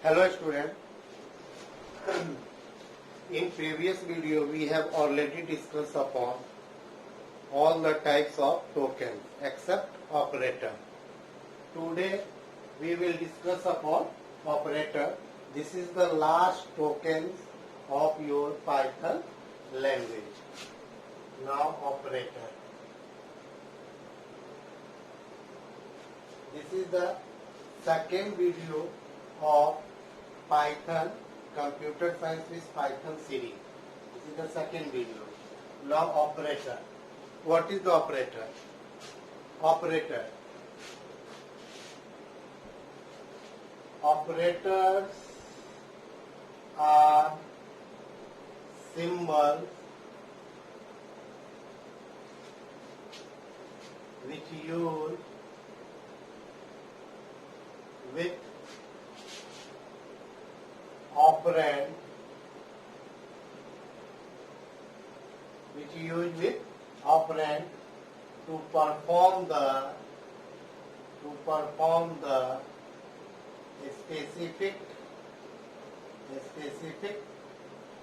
Hello student. In previous video we have already discussed upon all the types of tokens except operator. Today we will discuss upon operator. This is the last tokens of your Python language. Now operator. This is the second video of Python Computer Science with Python series. This is the second video. Now operator. What is the operator? Operator. Operators are symbols which use with operand to perform the specific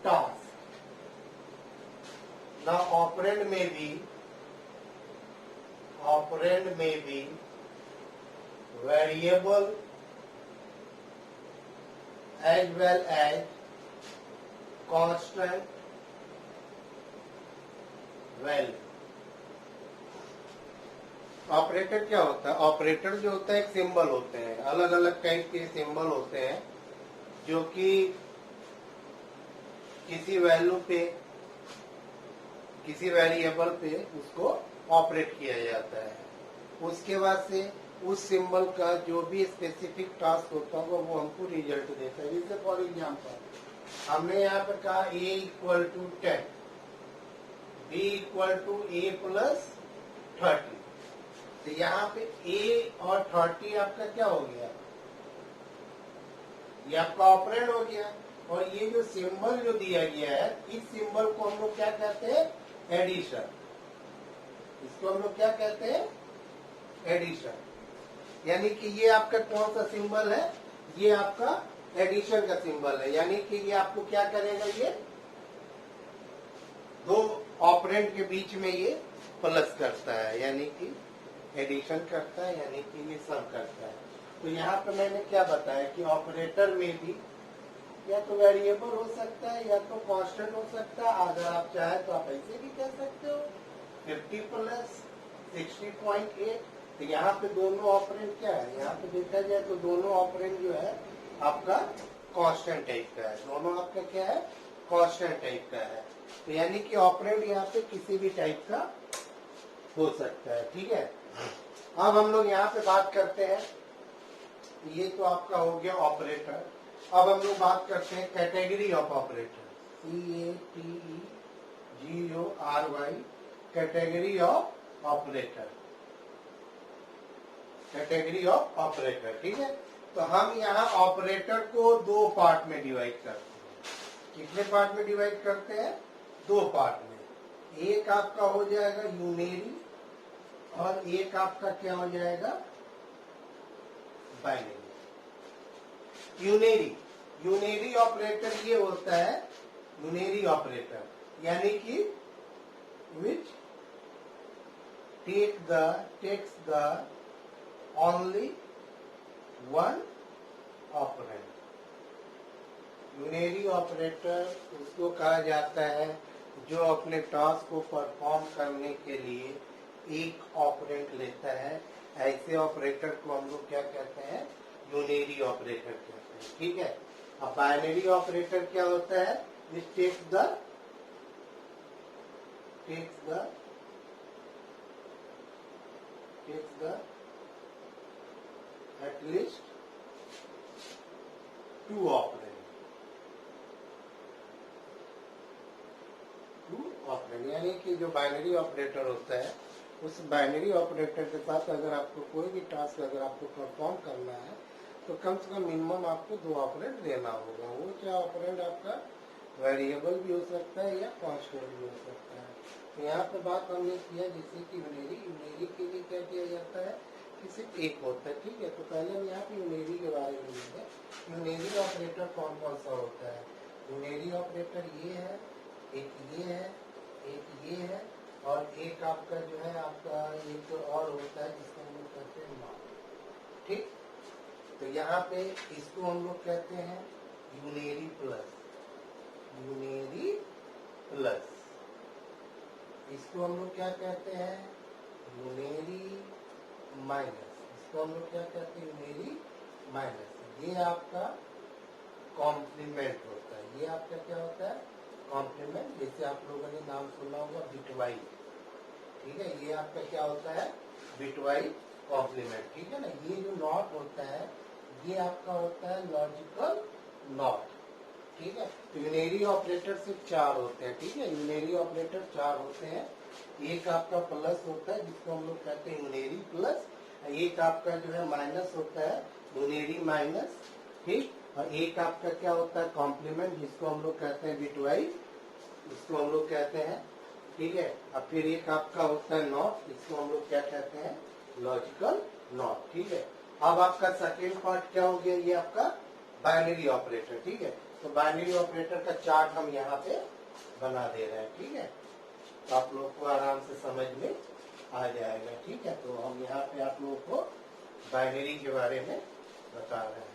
task. Now operand may be variable as well as constant value. Operator क्या होता है? Operator जो होता है एक symbol होते हैं, अलग अलग टाइप के सिंबल होते हैं जो कि किसी वैल्यू पे, किसी वेरिएबल पे उसको ऑपरेट किया जाता है. उसके बाद से उस सिंबल का जो भी स्पेसिफिक टास्क होता है वो हमको रिजल्ट देता है. जैसे फॉर एग्जांपल हमने यहाँ पर कहा a equal to 10, b equal to a plus 30. तो यहाँ पे a और 30 आपका क्या हो गया? ये आपका ऑपरेंड हो गया. और ये जो सिंबल जो दिया गया है, इस सिंबल को हम लोग क्या कहते हैं? एडिशन. इसको हम लोग क्या कहते हैं? एडिशन. यानी कि ये आपका कौन सा सिंबल है? ये आपका एडिशन का सिंबल है. यानी कि ये आपको क्या करेगा? ये दो ऑपरेंड के बीच में ये प्लस करता है, यानी कि एडिशन करता है, यानी कि ये सब करता है. तो यहाँ पे मैंने क्या बताया कि ऑपरेटर में भी या तो वेरिएबल हो सकता है या तो कांस्टेंट हो सकता है. अगर आप चाहे तो आप ऐसे भी कह सकते हो 50 प्लस 60.8. तो यहाँ पे दोनों ऑपरेंड क्या है? यहाँ पे देखा जाए तो दोनों ऑपरेंड जो है आपका कांस्टेंट टाइप का है. दोनों आपका क्या है? कांस्टेंट टाइप का है. तो यानी कि ऑपरेंड यहाँ पे किसी भी टाइप का हो सकता है. ठीक है. अब हम लोग यहाँ पे बात करते हैं. ये तो आपका हो गया ऑपरेटर. अब हम लोग बात करते हैं category of operator. CATEGORY category of operator. Category of operator. ठीक है. तो हम यहाँ ऑपरेटर को दो पार्ट में डिवाइड करते हैं. कितने पार्ट में डिवाइड करते हैं? दो पार्ट में. एक आपका हो जाएगा यूनेरी और एक आपका क्या हो जाएगा? बाइनरी. यूनेरी ऑपरेटर ये होता है यूनेरी ऑपरेटर, यानी कि which takes the only one operand. Unary operator उसको कहा जाता है जो अपने टास्क को परफॉर्म करने के लिए एक ऑपरेंड लेता है. ऐसे ऑपरेटर को हम लोग क्या कहते हैं? यूनेरी ऑपरेटर कहते हैं. ठीक है. अब बाइनरी ऑपरेटर क्या होता है? Which takes the at least two operand. यानी कि जो बाइनरी ऑपरेटर होता है, उस बाइनरी ऑपरेटर के साथ अगर आपको कोई भी टास्क अगर आपको परफॉर्म करना है तो कम से कम मिनिमम आपको दो ऑपरेंड देना होगा. वो क्या ऑपरेंड आपका वेरिएबल भी हो सकता है या कांस्टेंट भी हो सकता है. तो यहाँ पे बात हमने किया जैसे कि यूनेरी के लिए क्या किया जाता है कि सिर्फ एक होता है, ठीक है। तो पहले हम यहाँ पे यूनेरी के बारे में लेंगे। यूनेरी ऑपरेटर कौन कौन सा होता है? यूनेरी ऑपरेटर ये है, एक ये है, एक ये है, और एक आपका जो है आपका एक और होता है जिसको हम लोग कहते हैं नॉट, ठीक। तो यहाँ पे इसको हम लोग कहते हैं यूनेरी प्लस, यूनेरी प्लस। इसको हम लोग क्या कहते हैं? यूनेरी माइनस। इसको हम लोग क्या कहते हैं? यूनेरी माइनस। ये आपका कॉम्प्लीमेंट होता है। ये आपका क्या होता है? कॉम्प्लीमेंट। जैसे आप लोगों ने नाम सुना होगा बिटवाइज, ठीक है। ये आपका क्या होता है? बिटवाइज कॉम्प्लीमेंट, ठीक है ना। ये जो नॉट होता है ये आपका होता है लॉजिकल नॉट, ठीक है। तो यूनेरी ऑपरेटर सिर्फ 4 होते हैं, ठीक है। यूनेरी ऑपरेटर 4 होते हैं। एक आपका प्लस होता है जिसको हम लोग कहते हैं यूनेरी प्लस, एक आपका जो है माइनस होता है यूनेरी माइनस, ठीक। और एक आपका क्या होता है? कॉम्प्लीमेंट, जिसको हम लोग कहते हैं बिटवाइज, इसको हम लोग कहते हैं, ठीक है। अब फिर एक आपका होता है नॉट, इसको हम लोग क्या कहते हैं? लॉजिकल नॉट, ठीक है। अब आपका सेकेंड पार्ट क्या हो गया? ये आपका बाइनरी ऑपरेटर, ठीक है। तो बाइनरी ऑपरेटर का चार्ट हम यहाँ पे बना दे रहे हैं, ठीक है। तो आप लोग को आराम से समझ में आ जाएगा, ठीक है। तो हम यहाँ पे आप लोगों को बाइनरी के बारे में बता रहे हैं।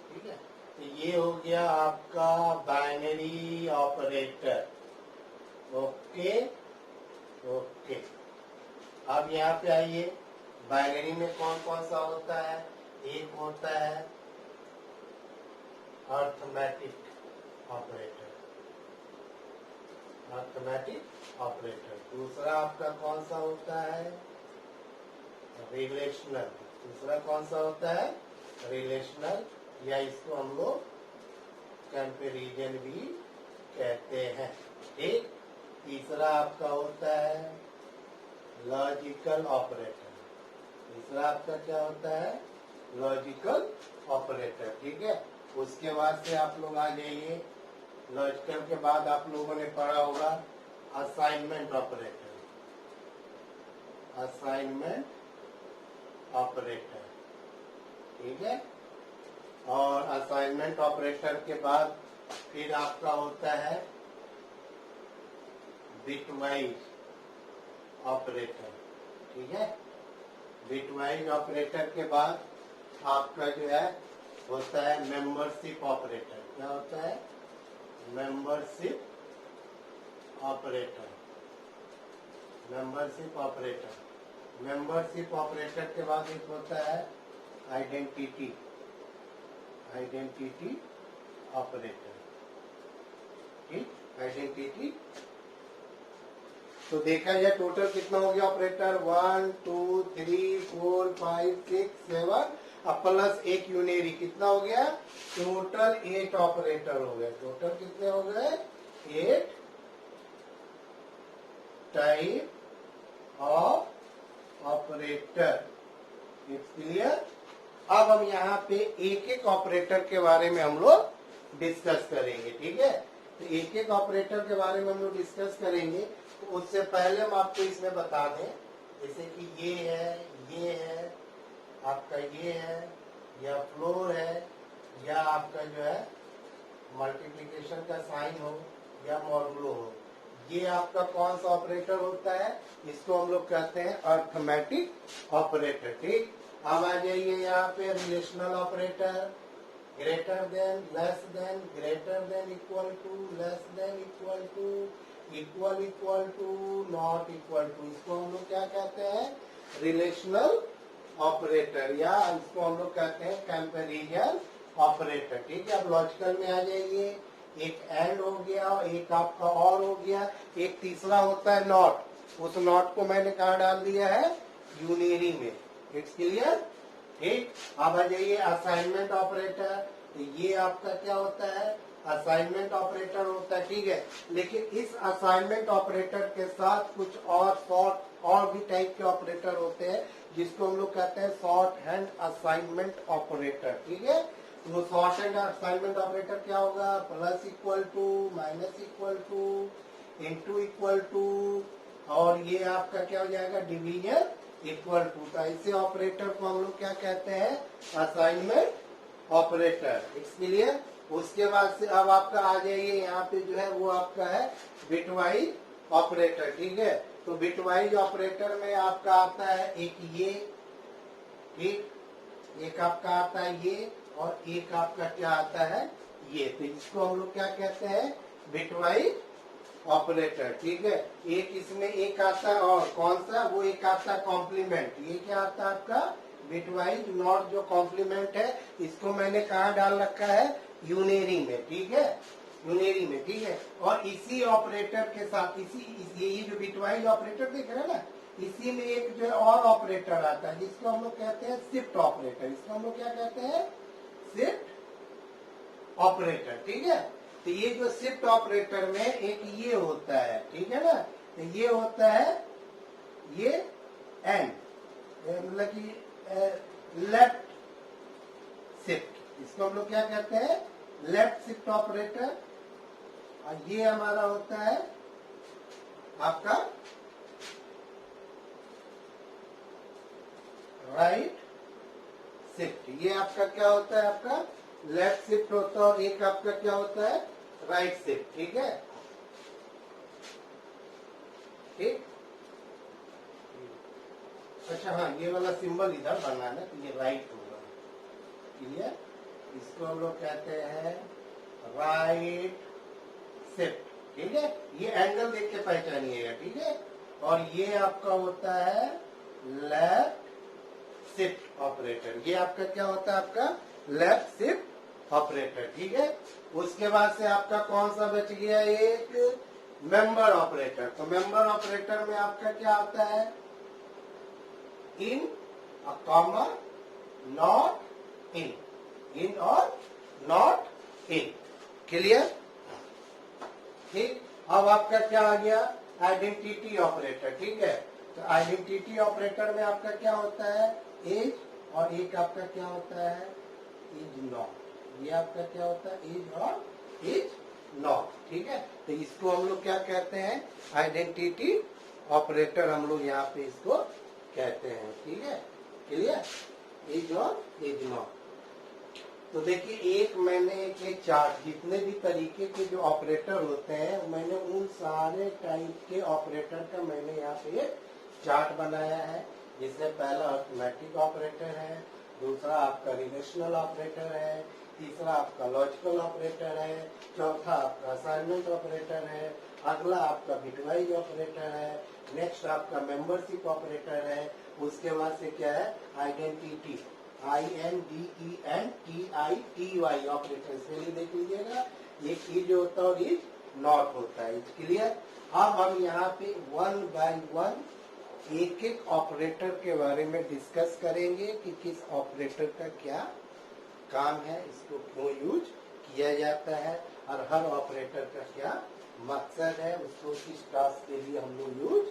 ठीक है, तो ये हो गया आपका बाइनरी ऑपरेटर। Okay okay. अब यहाँ पे आइए, बाइनरी में कौन कौन सा होता है? एक होता है अर्थमेटिक ऑपरेटर, अर्थमेटिक ऑपरेटर। दूसरा आपका कौन सा होता है? रिलेशनल। दूसरा कौन सा होता है? रिलेशनल, या इसको हम लोग कंपैरिजन भी कहते हैं, ठीक। तीसरा आपका होता है लॉजिकल ऑपरेटर। तीसरा आपका क्या होता है? लॉजिकल ऑपरेटर, ठीक है। उसके बाद से आप लोग आ जाइए, लॉजिकल के बाद आप लोगों ने पढ़ा होगा असाइनमेंट ऑपरेटर, असाइनमेंट ऑपरेटर, ठीक है। और असाइनमेंट ऑपरेटर के बाद फिर आपका होता है बिटवाइज ऑपरेटर, ठीक है। बिटवाइज ऑपरेटर के बाद आपका जो है होता है मेंबरशिप ऑपरेटर। क्या होता है? Membership operator, membership operator. Membership operator के बाद एक होता है आइडेंटिटी, आइडेंटिटी ऑपरेटर, ठीक। आइडेंटिटी। तो देखा जाए टोटल कितना हो गया ऑपरेटर? 1 2 3 4 5 6 7, अब प्लस एक यूनेरी, कितना हो गया? टोटल 8 ऑपरेटर हो गए। टोटल कितने हो गए? 8 type of operator. It's clear. अब हम यहाँ पे एक एक ऑपरेटर के बारे में हम लोग डिस्कस करेंगे, ठीक है। तो एक एक ऑपरेटर के बारे में हम लोग डिस्कस करेंगे। तो उससे पहले हम आपको इसमें बता दें, जैसे कि ये है आपका, ये है, या फ्लोर है, या आपका जो है मल्टीप्लिकेशन का साइन हो, या मॉडुलो हो, ये आपका कौन सा ऑपरेटर होता है? इसको हम लोग कहते हैं अर्थमेटिक ऑपरेटर, ठीक। अब आ जाइए यहाँ पे relational operator, greater than, less than, greater than, equal to, less than, equal to, equal equal to, not equal to. इसको हम लोग क्या कहते हैं? रिलेशनल ऑपरेटर, या इसको हम लोग कहते हैं कंपैरिजन ऑपरेटर, ठीक है। अब लॉजिकल में आ जाइए, एक एंड हो गया, एक आपका और हो गया, एक तीसरा होता है नॉट। उस नॉट को मैंने कहा डाल दिया है? यूनियरी में। इट्स क्लियर, ठीक। अब आ जाइए असाइनमेंट ऑपरेटर। तो ये आपका क्या होता है? असाइनमेंट ऑपरेटर होता है, ठीक है। लेकिन इस असाइनमेंट ऑपरेटर के साथ कुछ और भी टाइप के ऑपरेटर होते हैं, जिसको हम लोग कहते हैं शॉर्ट हैंड असाइनमेंट ऑपरेटर, ठीक है। वो शॉर्ट हैंड असाइनमेंट ऑपरेटर क्या होगा, plus equal to, minus equal to, into equal to, और ये आपका क्या हो जाएगा, डिवीजन इक्वल टू। तो ऐसे ऑपरेटर को हम लोग क्या कहते हैं, असाइनमेंट ऑपरेटर। इसलिए उसके बाद से अब आपका आ जाइए यहाँ पे जो है वो आपका है बिटवाइज ऑपरेटर, ठीक है। तो बिटवाइज ऑपरेटर में आपका आता है एक ये, ठीक, एक आपका आता है ये, और एक आपका क्या आता है ये। तो इसको हम लोग क्या कहते हैं, बिटवाइज ऑपरेटर, ठीक है। एक इसमें एक आता है, और कौन सा, वो एक आता है कॉम्प्लीमेंट। ये क्या आता है आपका बिटवाइज नॉट, जो कॉम्प्लीमेंट है इसको मैंने कहाँ डाल रखा है, यूनेरी में, ठीक है, यूनेरी में, ठीक है। और इसी ऑपरेटर के साथ ये जो बिटवाइज ऑपरेटर देख रहे हैं ना, इसी में एक जो है और ऑपरेटर आता है जिसको हम लोग कहते हैं शिफ्ट ऑपरेटर। इसको हम लोग क्या कहते हैं, शिफ्ट ऑपरेटर, ठीक है। तो ये जो शिफ्ट ऑपरेटर में एक ये होता है, ठीक है ना, तो ये होता है ये एन, मतलब कि लेफ्ट शिफ्ट, इसको हम लोग क्या कहते हैं, लेफ्ट शिफ्ट ऑपरेटर। और ये हमारा होता है आपका राइट शिफ्ट। ये आपका क्या होता है, आपका लेफ्ट शिफ्ट होता है, और एक आपका क्या होता है, राइट शिफ्ट, ठीक है, ठीक। अच्छा हाँ, ये वाला सिंबल इधर बनाना, तो ये राइट होगा, क्लियर। इसको हम लोग कहते हैं राइट शिफ्ट, ठीक है। ये एंगल देख के पहचानिएगा, ठीक है। और ये आपका होता है लेफ्ट शिफ्ट ऑपरेटर। ये आपका क्या होता है, आपका लेफ्ट शिफ्ट ऑपरेटर, ठीक है। उसके बाद से आपका कौन सा बच गया, एक मेंबर ऑपरेटर। तो मेंबर ऑपरेटर में आपका क्या आता है, इन, कॉमा, नॉट इन, इन और नॉट इन, क्लियर, ठीक। अब आपका क्या आ गया, आइडेंटिटी ऑपरेटर, ठीक है। तो आइडेंटिटी ऑपरेटर में आपका क्या होता है, एज, और एक आपका क्या होता है, एज नॉट। ये आपका क्या होता है, एज और एज नॉट, ठीक है। तो इसको हम लोग क्या कहते हैं, आइडेंटिटी ऑपरेटर हम लोग यहाँ पे इसको कहते हैं, ठीक है, क्लियर, एज और एज नॉट। तो देखिए एक मैंने एक चार्ट, जितने भी तरीके के जो ऑपरेटर होते हैं, मैंने उन सारे टाइप के ऑपरेटर का मैंने यहाँ पे एक चार्ट बनाया है। जिसमें पहला अरिथमेटिक ऑपरेटर है, दूसरा आपका रिलेशनल ऑपरेटर है, तीसरा आपका लॉजिकल ऑपरेटर है, चौथा आपका असाइनमेंट ऑपरेटर है, अगला आपका बिटवाइज ऑपरेटर है, नेक्स्ट आपका मेंबरशिप ऑपरेटर है, उसके बाद से क्या है, आइडेंटिटी, INDENTITY ऑपरेटर, इसमें देख लीजिएगा, एक ई जो होता है और इज नॉट होता है, क्लियर। अब हम यहाँ पे वन बाय वन एक एक ऑपरेटर के बारे में डिस्कस करेंगे कि किस ऑपरेटर का क्या काम है, इसको क्यों यूज किया जाता है, और हर ऑपरेटर का क्या मकसद है, उसको किस टास्क के लिए हम लोग यूज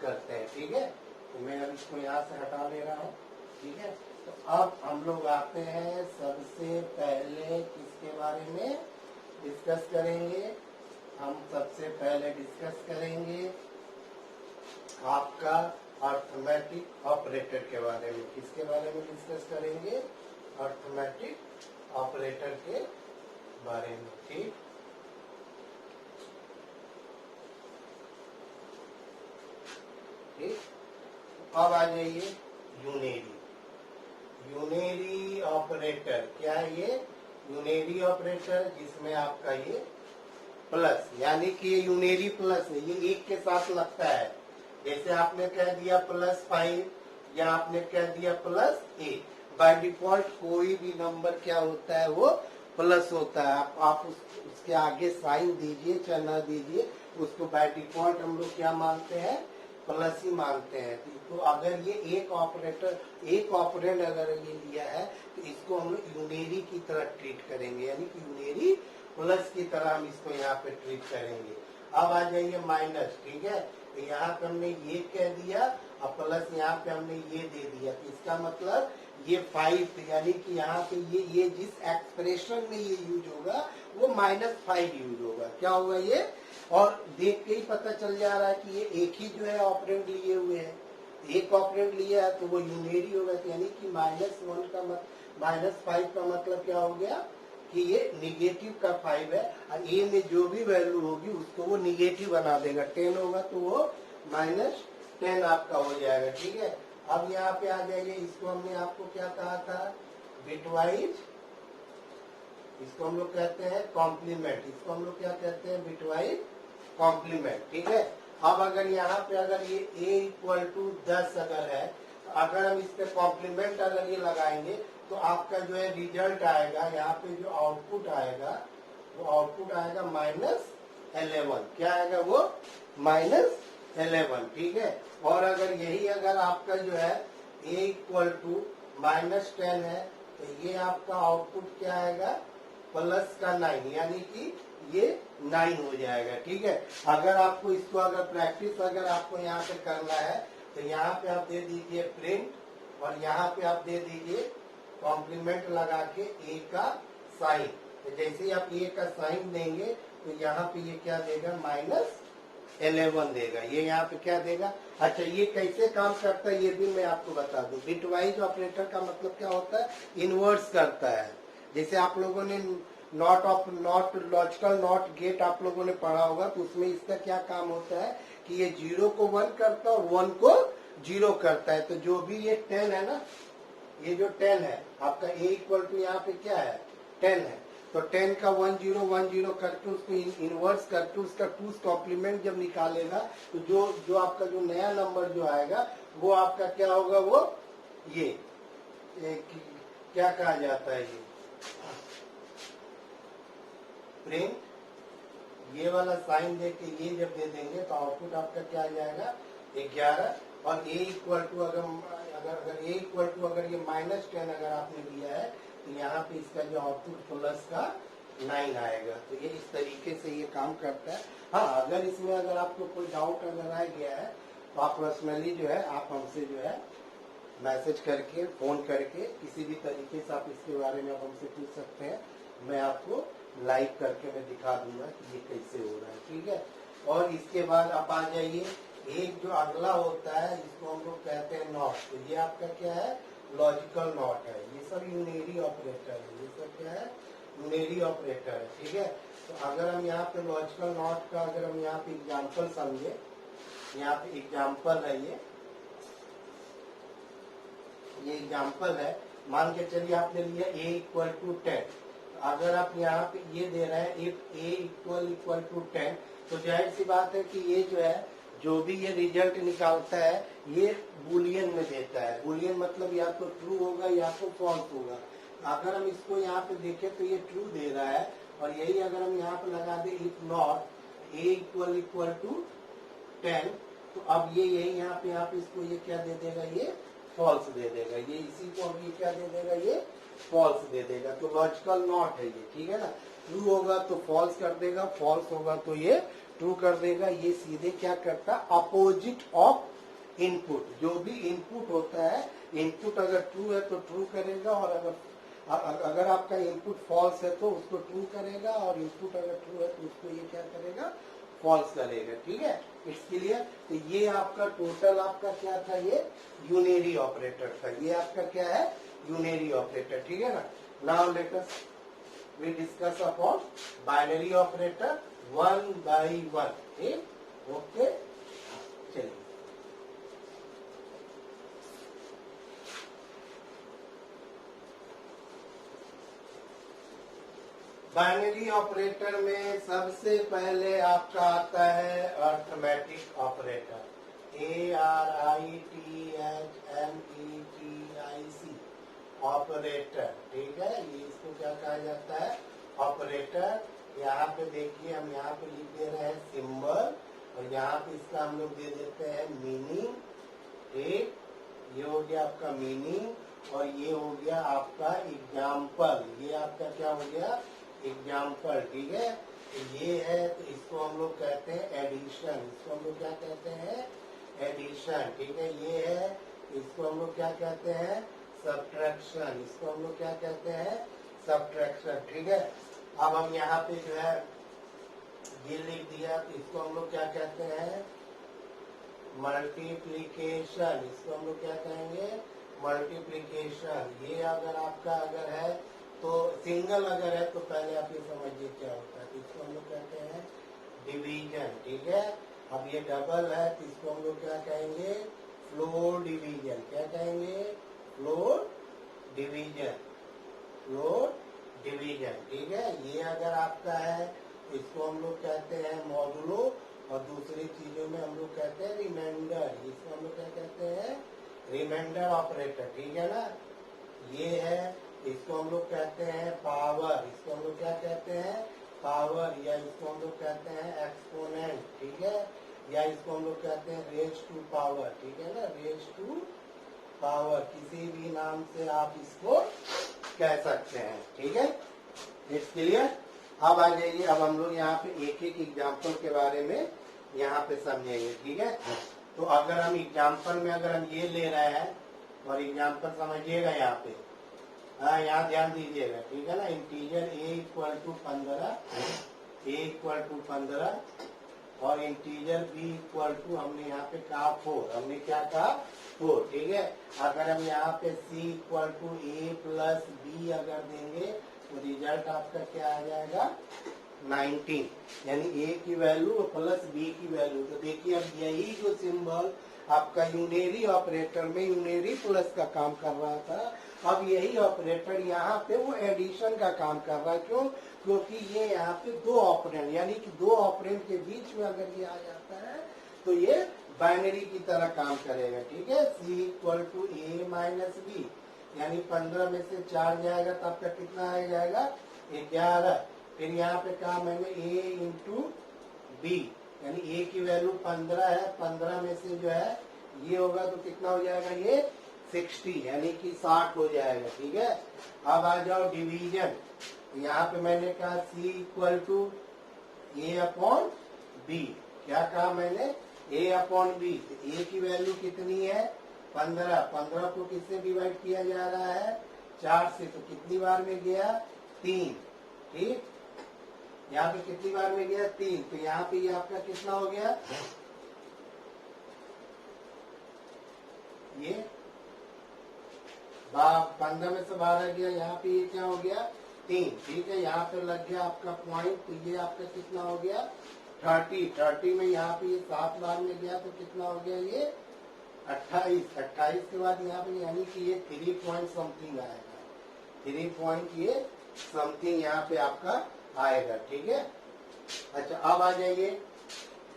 करते हैं, ठीक है। तो मैं अब इसको यहाँ से हटा ले रहा हूँ, ठीक है। तो अब हम लोग आते हैं, सबसे पहले किसके बारे में डिस्कस करेंगे, हम सबसे पहले डिस्कस करेंगे आपका अरिथमेटिक ऑपरेटर के बारे में। किसके बारे में डिस्कस करेंगे, अरिथमेटिक ऑपरेटर के बारे में, ठीक। ठीक, अब आ जाइए यूनेरी। यूनेरी ऑपरेटर क्या है, ये यूनेरी ऑपरेटर जिसमें आपका ये प्लस, यानी कि ये यूनेरी प्लस है, ये एक के साथ लगता है। जैसे आपने कह दिया +5 या आपने कह दिया +8, बाय डिफॉल्ट कोई भी नंबर क्या होता है, वो प्लस होता है। आप उसके आगे साइन दीजिए चाहे ना दीजिए, उसको बाय डिफॉल्ट हम लोग क्या मानते हैं, प्लस ही मानते हैं। तो अगर ये एक ऑपरेटर, एक ऑपरेंड अगर ये लिया है, तो इसको हम लोग यूनेरी की तरह ट्रीट करेंगे, यानी कि यूनेरी प्लस की तरह हम इसको यहाँ पे ट्रीट करेंगे। अब आ जाइए माइनस, ठीक है, तो यहाँ पे हमने ये कह दिया और प्लस यहाँ पे हमने ये दे दिया, तो इसका मतलब ये 5, यानी कि यहाँ पे ये जिस एक्सप्रेशन में ये यूज होगा वो -5 यूज होगा। क्या होगा ये, और देख के ही पता चल जा रहा है कि ये एक ही जो है ऑपरेंड लिए हुए हैं, एक ऑपरेंड लिया है तो वो यूनेरी होगा, यानी कि -1 का -5 का मतलब क्या हो गया कि ये निगेटिव का 5 है, और ए में जो भी वैल्यू होगी उसको वो निगेटिव बना देगा। 10 होगा तो वो -10 आपका हो जाएगा, ठीक है। अब यहाँ पे आ जाइए, इसको हमने आपको क्या कहा था, बिटवाइज, इसको हम लोग कहते हैं कॉम्प्लीमेंट, इसको हम लोग क्या कहते हैं, बिटवाइज कॉम्प्लीमेंट, ठीक है। अब अगर यहाँ पे अगर ये a = 10 अगर है, तो अगर हम इस पे कॉम्प्लीमेंट अगर ये लगाएंगे तो आपका जो है रिजल्ट आएगा, यहाँ पे जो आउटपुट आएगा वो आउटपुट आएगा -11। क्या आएगा वो, -11, ठीक है। और अगर यही अगर आपका जो है a = -10 है, तो ये आपका आउटपुट क्या आएगा, प्लस का 9, यानी कि ये 9 हो जाएगा, ठीक है। अगर आपको इसको अगर प्रैक्टिस अगर आपको यहाँ पे करना है तो यहाँ पे आप दे दीजिए प्रिंट, और यहाँ पे आप दे दीजिए कॉम्प्लीमेंट लगा के ए का साइन। तो जैसे ही आप ए का साइन देंगे तो यहाँ पे ये क्या देगा, -11 देगा। ये यहाँ पे क्या देगा, अच्छा ये कैसे काम करता है ये भी मैं आपको बता दूं। बिटवाइज ऑपरेटर का मतलब क्या होता है, इनवर्स करता है। जैसे आप लोगों ने नॉट लॉजिकल नॉट गेट आप लोगों ने पढ़ा होगा, तो उसमें इसका क्या काम होता है कि ये 0 को 1 करता है और 1 को 0 करता है। तो जो भी ये 10 है ना, ये जो 10 है आपका a यहाँ पे क्या है, 10 है, तो 10 का 1 0 1 0 करके उसको इनवर्स करके उसका 2's कॉम्प्लीमेंट जब निकालेगा तो जो आपका जो नया नंबर जो आएगा वो आपका क्या होगा, वो ये क्या कहा जाता है, ये प्रिंट, ये वाला साइन दे के ये जब दे देंगे तो आउटपुट आपका क्या आ जाएगा, 11। और a = अगर a = अगर ये -10 अगर आपने दिया है तो यहाँ पे इसका जो आउटपुट प्लस का 9 आएगा। तो ये इस तरीके से ये काम करता है। हाँ, अगर इसमें अगर आपको कोई डाउट अगर आ गया है तो आप पर्सनली जो है आप हमसे जो है मैसेज करके, फोन करके, किसी भी तरीके से आप इसके बारे में आप हमसे पूछ सकते हैं। मैं आपको लाइव करके मैं दिखा दूंगा कि ये कैसे हो रहा है, ठीक है। और इसके बाद आप आ जाइए, एक जो अगला होता है जिसको हम लोग कहते हैं नॉट, तो ये आपका क्या है, लॉजिकल नॉट है। ये सब यूनेरी ऑपरेटर है, ये सब क्या है, यूनेरी ऑपरेटर है, ठीक है। तो अगर हम यहाँ पे लॉजिकल नॉट का अगर हम यहाँ पे एग्जाम्पल समझे, यहाँ पे एग्जाम्पल है, ये एग्जाम्पल है। मान के चलिए आपने लिया a = 10, अगर आप यहाँ पे ये दे रहे हैं इफ a = 10, तो जाहिर सी बात है कि ये जो है जो भी ये रिजल्ट निकालता है ये बुलियन में देता है। बुलियन मतलब या तो ट्रू होगा या तो फॉल्स होगा। अगर हम इसको यहाँ पे देखें तो ये ट्रू दे रहा है, और यही अगर हम यहाँ पे लगा दे इफ नॉट a = 10, तो अब ये यही यहाँ पे इसको ये क्या दे देगा, ये फॉल्स दे देगा। ये इसी को अब ये क्या दे देगा, ये फॉल्स दे देगा। तो लॉजिकल नॉट है ये, ठीक है ना। ट्रू होगा तो फॉल्स कर देगा, फॉल्स होगा तो ये ट्रू कर देगा। ये सीधे क्या करता है, अपोजिट ऑफ इनपुट। जो भी इनपुट होता है, इनपुट अगर ट्रू है तो ट्रू करेगा, और अगर आपका इनपुट फॉल्स है तो उसको ट्रू करेगा, और इनपुट अगर ट्रू है तो उसको ये क्या करेगा, फॉल्स करेगा, ठीक है। इसके लिए तो ये आपका टोटल आपका क्या था, ये यूनेरी ऑपरेटर था। ये आपका क्या है, यूनेरी ऑपरेटर, ठीक है ना। Now let us we discuss upon binary operator 1 by 1, ठीक, ओके। चलिए बाइनरी ऑपरेटर में सबसे पहले आपका आता है अर्थमेटिक ऑपरेटर, ARITHMETIC ऑपरेटर, ठीक है। ये इसको क्या कहा जाता है, ऑपरेटर। यहाँ पे देखिए हम यहाँ पे लिख दे रहे हैं सिंबल, और यहाँ पे इसका हम लोग दे देते हैं मीनिंग, ठीक। ये हो गया आपका मीनिंग, और ये हो गया आपका एग्जाम्पल। ये आपका क्या हो गया, एग्जाम्पल, ठीक है। ये है तो इसको हम लोग कहते हैं एडिशन, इसको हम लोग क्या कहते हैं, एडिशन, ठीक है। ये है इसको हम लोग क्या कहते हैं, सब्ट्रैक्शन, इसको हम लोग क्या कहते हैं, सब्ट्रैक्शन, ठीक है। अब हम यहाँ पे जो है ये लिख दिया तो इसको हम लोग क्या कहते हैं, मल्टीप्लीकेशन, इसको हम लोग क्या कहेंगे, मल्टीप्लीकेशन। ये अगर आपका अगर है तो सिंगल अगर है तो पहले आप ये समझिए क्या होता है, तो इसको हम लोग कहते हैं डिवीजन, ठीक है। अब ये डबल है तो इसको हम लोग क्या कहेंगे, फ्लोर डिवीजन, क्या कहेंगे, फ्लोर डिवीजन, फ्लोर डिवीजन, ठीक है। ये अगर आपका है तो इसको हम लोग कहते हैं मॉडुलो, और दूसरी चीजों में हम लोग कहते हैं रिमाइंडर, इसको हम लोग क्या कहते हैं, रिमाइंडर ऑपरेटर, ठीक है ना। ये है इसको हम लोग कहते हैं पावर, इसको हम लोग क्या कहते हैं, पावर, या इसको हम लोग कहते हैं एक्सपोनेंट, ठीक है, या इसको हम लोग कहते हैं रेज टू पावर, ठीक है ना, रेज टू पावर, किसी भी नाम से आप इसको कह सकते हैं, ठीक है। It's clear. अब आ जाइए, अब हम लोग यहाँ पे एक एक एग्जाम्पल के बारे में यहाँ पे समझेंगे, ठीक है। तो अगर हम एग्जाम्पल में अगर हम ये ले रहे हैं और एग्जाम्पल समझिएगा यहाँ पे, हाँ यहाँ ध्यान दीजिएगा, ठीक है ना। Integer a equal to 15, a equal to 15 और इंटीजर b इक्वल टू हमने यहाँ पे कहा 4, हमने क्या कहा 4, ठीक है। अगर हम यहाँ पे c equal to a plus b अगर देंगे तो रिजल्ट आपका क्या आ जाएगा 19, यानी a की वैल्यू प्लस b की वैल्यू। तो देखिए अब यही जो सिंबल आपका यूनेरी ऑपरेटर में यूनेरी प्लस का काम कर रहा था, अब यही ऑपरेटर यहाँ पे वो एडिशन का काम कर रहा है। क्यों? क्योंकि ये यहाँ पे दो ऑपरेंड, यानी कि दो ऑपरेंड के बीच में अगर ये आ जाता है तो ये बाइनरी की तरह काम करेगा, ठीक है। c equal to a minus B, यानी 15 में से 4 जाएगा तो आपका कितना आ जाएगा 11। फिर यहाँ पे कहा मैंने a इंटू बी, यानी a की वैल्यू 15 है, 15 में से जो है ये होगा तो कितना हो जाएगा ये 60, यानी कि 60 हो जाएगा, ठीक है। अब आ जाओ डिवीजन, यहाँ पे मैंने कहा c equal to a upon B, क्या कहा मैंने a अपॉन बी। a की वैल्यू कितनी है 15, 15 को किससे डिवाइड किया जा रहा है 4 से, तो कितनी बार में गया 3, ठीक। यहाँ पे कितनी बार में गया 3, तो यहाँ पे ये आपका कितना हो गया, ये 15 में से 12 गया, यहाँ पे ये क्या हो गया 3, ठीक है। यहाँ पे लग गया आपका पॉइंट, तो ये आपका कितना हो गया 30 में यहाँ पे ये 7 बार में गया तो कितना हो गया ये 28 के बाद यहाँ पे यानी कि ये 3 पॉइंट समथिंग आएगा, 3 पॉइंट ये समथिंग यहाँ पे आपका आएगा, ठीक है। अच्छा अब आ जाइए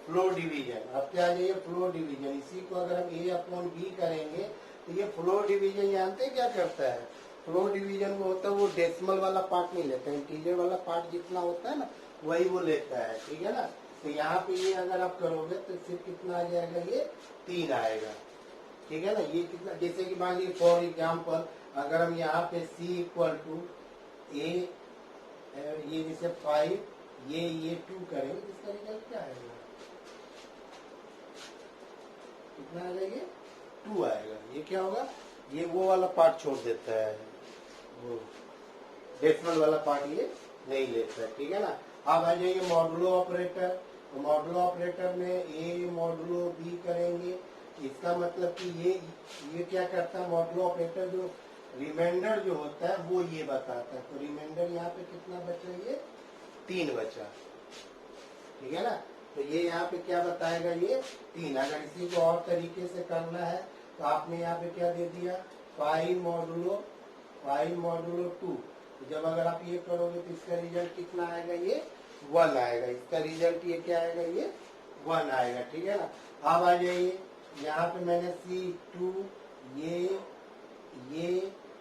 फ्लो डिवीजन, अब क्या आ जाइए फ्लो डिवीजन। इसी को अगर हम a अपॉन बी करेंगे तो ये फ्लो डिवीजन जानते हैं क्या करता है, फ्लो डिवीजन वो होता है वो डेसिमल वाला पार्ट नहीं लेता, इंटीजर वाला पार्ट जितना होता है ना वही वो लेता है, ठीक है ना। तो यहाँ पे ये अगर आप करोगे तो सिर्फ कितना आ जाएगा ये 3 आएगा, ठीक है ना। ये कितना, जैसे कि मान लीजिए फॉर एग्जाम्पल अगर हम यहाँ पे c इक्वल टू a ये जैसे 5 ये 2 करेंगे तो इसका रिजल्ट क्या आएगा, कितना आएगा ये 2 आएगा। ये क्या होगा, ये वो वाला पार्ट छोड़ देता है, वो डेसिमल वाला पार्ट ये नहीं लेता है, ठीक है ना। अब आ जाइए मॉडुलो ऑपरेटर, तो मॉडुलो ऑपरेटर में a मॉडुलो b करेंगे, इसका मतलब कि ये क्या करता है मॉडुलो ऑपरेटर जो रिमाइंडर जो होता है वो ये बताता है। तो रिमाइंडर यहाँ पे कितना बचा, ये 3 बचा, ठीक है ना। तो ये यहाँ पे क्या बताएगा ये 3। अगर इसी को और तरीके से करना है तो आपने यहाँ पे क्या दे दिया 5 मॉडुलो 2, जब अगर आप ये करोगे तो इसका रिजल्ट कितना आएगा ये 1 आएगा, इसका रिजल्ट ये क्या आएगा ये 1 आएगा, ठीक है ना। अब आ जाइए यहाँ पे मैंने C2 ये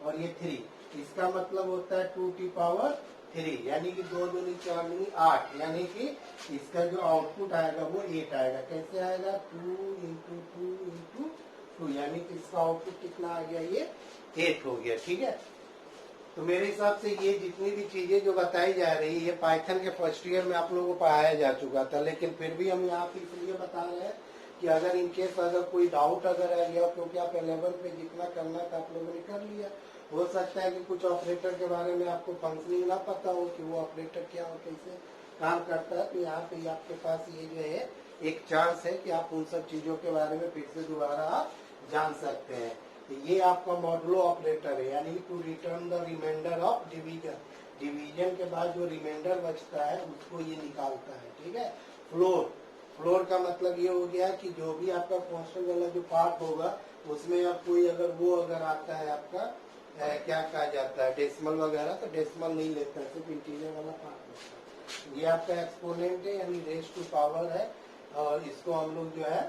और ये 3, इसका मतलब होता है 2 की पावर 3, यानी कि 2 दूनी 4 दूनी 8, यानी कि इसका जो आउटपुट आएगा वो 8 आएगा। कैसे आएगा 2 इंटू 2 इंटू 2, यानी कि इसका आउटपुट कितना आ गया ये 8 हो गया, ठीक है। तो मेरे हिसाब से ये जितनी भी चीजें जो बताई जा रही है, ये पाइथन के फर्स्ट ईयर में आप लोगों को पढ़ाया जा चुका था, लेकिन फिर भी हम यहाँ पे इसलिए बता रहे हैं कि अगर इनकेस अगर कोई डाउट अगर आ गया, क्योंकि आप 11 पे जितना करना था आप लोगों ने कर लिया, हो सकता है कि कुछ ऑपरेटर के बारे में आपको फंक्शनिंग ना पता हो कि वो ऑपरेटर क्या हो, कैसे काम करता है, तो यहाँ पे आपके पास ये जो है एक चांस है कि आप उन सब चीजों के बारे में फिर से दोबारा आप जान सकते हैं। तो ये आपका मॉडुलो ऑपरेटर है, यानी to return the remainder of division. Division के बाद जो रिमाइंडर बचता है उसको ये निकालता है, ठीक है। फ्लोर, फ्लोर का मतलब ये हो गया कि जो भी आपका कॉन्स्टेंट वाला जो पार्ट होगा उसमें अब कोई अगर वो अगर आता है आपका क्या कहा जाता है डेसिमल वगैरह, तो डेसिमल नहीं लेता है, सिर्फ इंटीजर वाला पार्ट होता है। ये आपका एक्सपोनेंट है, यानी रेस टू पावर है, और इसको हम लोग जो है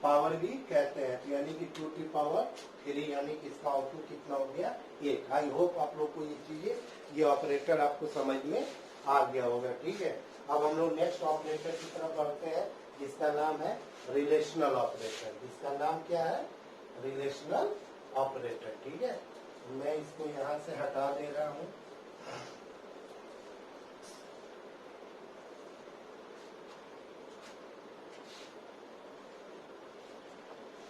पावर भी कहते हैं, यानी कि 2 की पावर 3, यानी कि इसका आउटपुट कितना हो गया 1। आई होप आप लोग को ये चीजें, ये ऑपरेटर आपको समझ में आ गया होगा, ठीक है। अब हम लोग नेक्स्ट ऑपरेटर की तरफ बढ़ते हैं, जिसका नाम है रिलेशनल ऑपरेटर। जिसका नाम क्या है? रिलेशनल ऑपरेटर, ठीक है। मैं इसको यहाँ से हटा दे रहा हूँ।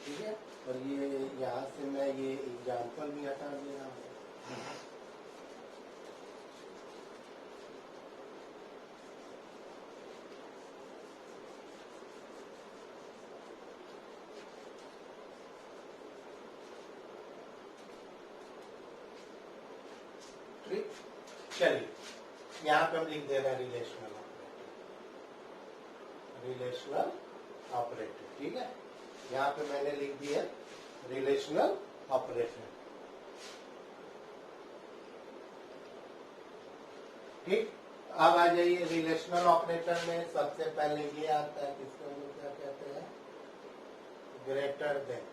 ठीक है, और ये यहाँ से मैं ये एग्जाम्पल भी हटा दे रहा हूँ। ठीक, चलिए यहाँ पे हम लिख दे रहे हैं रिलेशनल ऑपरेटर, रिलेशनल ऑपरेटर, ठीक है। यहाँ पे मैंने लिख दिया रिलेशनल ऑपरेटर, ठीक। अब आ जाइए रिलेशनल ऑपरेटर में सबसे पहले ये आता है, किसको हम लोग क्या कहते हैं? ग्रेटर देन,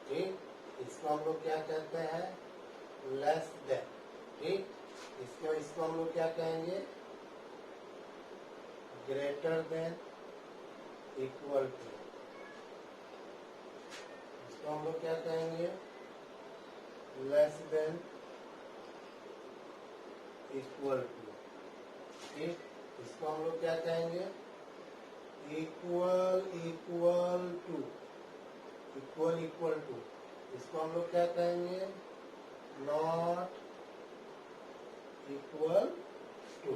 ठीक। इसको हम लोग क्या कहते हैं? लेस देन, ठीक। इसको हम लोग क्या कहेंगे? Greater than, equal to. इसको हम लोग क्या कहेंगे? लेस देन, इक्वल टू, ठीक। इसको हम लोग क्या कहेंगे? Equal equal to, equal equal to. इसको हम लोग क्या कहेंगे? नॉट इक्वल टू,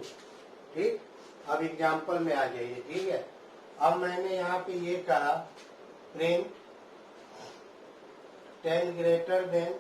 ठीक। अब एग्जाम्पल में आ जाइए, ठीक है। अब मैंने यहाँ पे ये कहा प्रिंट 10 ग्रेटर देन